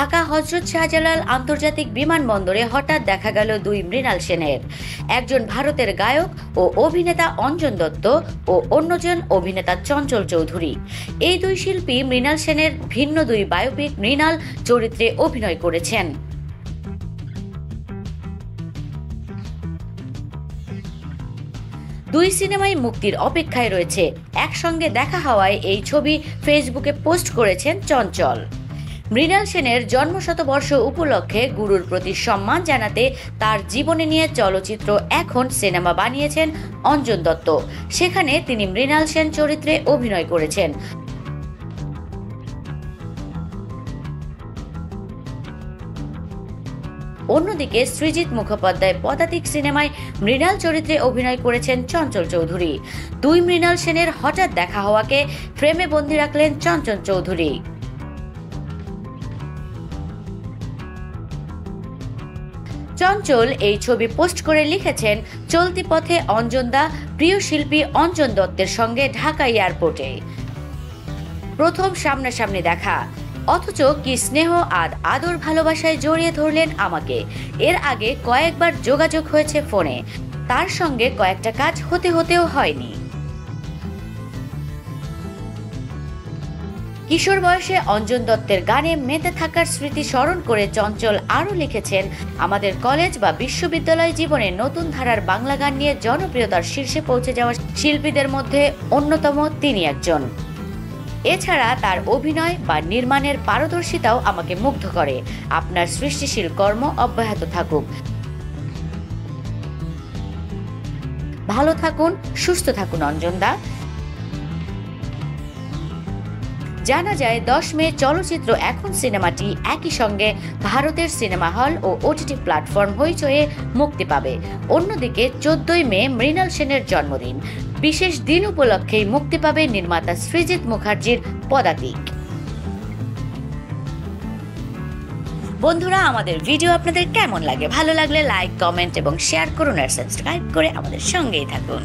ঢাকা হযরত শাহজালাল আন্তর্জাতিক বিমানবন্দরে হঠাৎ দেখা গেল দুই মৃণাল সেনের, একজন ভারতের গায়ক ও অভিনেতা অঞ্জন দত্ত ও অন্যজন অভিনেতা চঞ্চল চৌধুরী। এই দুই শিল্পী মৃণাল সেনের ভিন্ন দুই বায়োপিক মৃণাল চরিত্রে অভিনয় করেছেন। দুই সিনেমাই মুক্তির অপেক্ষায় রয়েছে। একসঙ্গে দেখা হওয়ায় এই ছবি ফেসবুকে পোস্ট করেছেন চঞ্চল। মৃণাল সেনের জন্মশতবর্ষ উপলক্ষে গুরুর প্রতি সম্মান জানাতে তার জীবনী নিয়ে চলচ্চিত্র এখন সিনেমা বানিয়েছেন অঞ্জন দত্ত। সেখানে তিনি মৃণাল সেন চরিত্রে অভিনয় করেছেন। অন্যদিকে সৃজিত মুখোপাধ্যায় পদাতিক সিনেমায় মৃণাল চরিত্রে অভিনয় করেছেন চঞ্চল চৌধুরী। দুই মৃণাল সেনের হঠাৎ দেখা হওয়াকে ফ্রেমে বন্দী রাখলেন চঞ্চল চৌধুরী। চঞ্চল এই ছবি পোস্ট করে লিখেছেন, চলতি পথে অঞ্জনদা প্রিয় শিল্পী অঞ্জন দত্তের সঙ্গে ঢাকা এয়ারপোর্টে প্রথম সামনাসামনি দেখা, অথচ কি স্নেহ আর আদর ভালোবাসায় জড়িয়ে ধরলেন আমাকে। এর আগে কয়েকবার যোগাযোগ হয়েছে ফোনে, তার সঙ্গে কয়েকটা কাজ হতেও হয়নি। কিশোর বয়সে অঞ্জন দত্তের গানে মেতে থাকার স্মৃতি স্মরণ করে চঞ্চল আরও লিখেছেন, আমাদের কলেজ বা বিশ্ববিদ্যালয় জীবনে নতুন ধারার বাংলা গান নিয়ে জনপ্রিয়তার শীর্ষে পৌঁছে যাওয়া শিল্পীদের মধ্যে অন্যতম তিনি একজন। এছাড়া তার অভিনয় বা নির্মাণের পারদর্শিতাও আমাকে মুগ্ধ করে। আপনার সৃষ্টিশীল কর্ম অব্যাহত থাকুক। ভালো থাকুন, সুস্থ থাকুন অঞ্জনদা। জানা যায় 10 মে চলচ্চিত্র এখন সিনেমাটি একই সঙ্গে ভারতের সিনেমা হল ও ওটিটি প্ল্যাটফর্ম হইচয়ে মুক্তি পাবে। অন্যদিকে 14 মে মৃণাল সেনের জন্মদিন। বিশেষ দিন উপলক্ষেই মুক্তি পাবে নির্মাতা সৃজিত মুখার্জির পদাতিক। বন্ধুরা, আমাদের ভিডিও আপনাদের কেমন লাগে? ভালো লাগলে লাইক, কমেন্ট এবং শেয়ার করুন আর সাবস্ক্রাইব করে আমাদের সঙ্গেই থাকুন।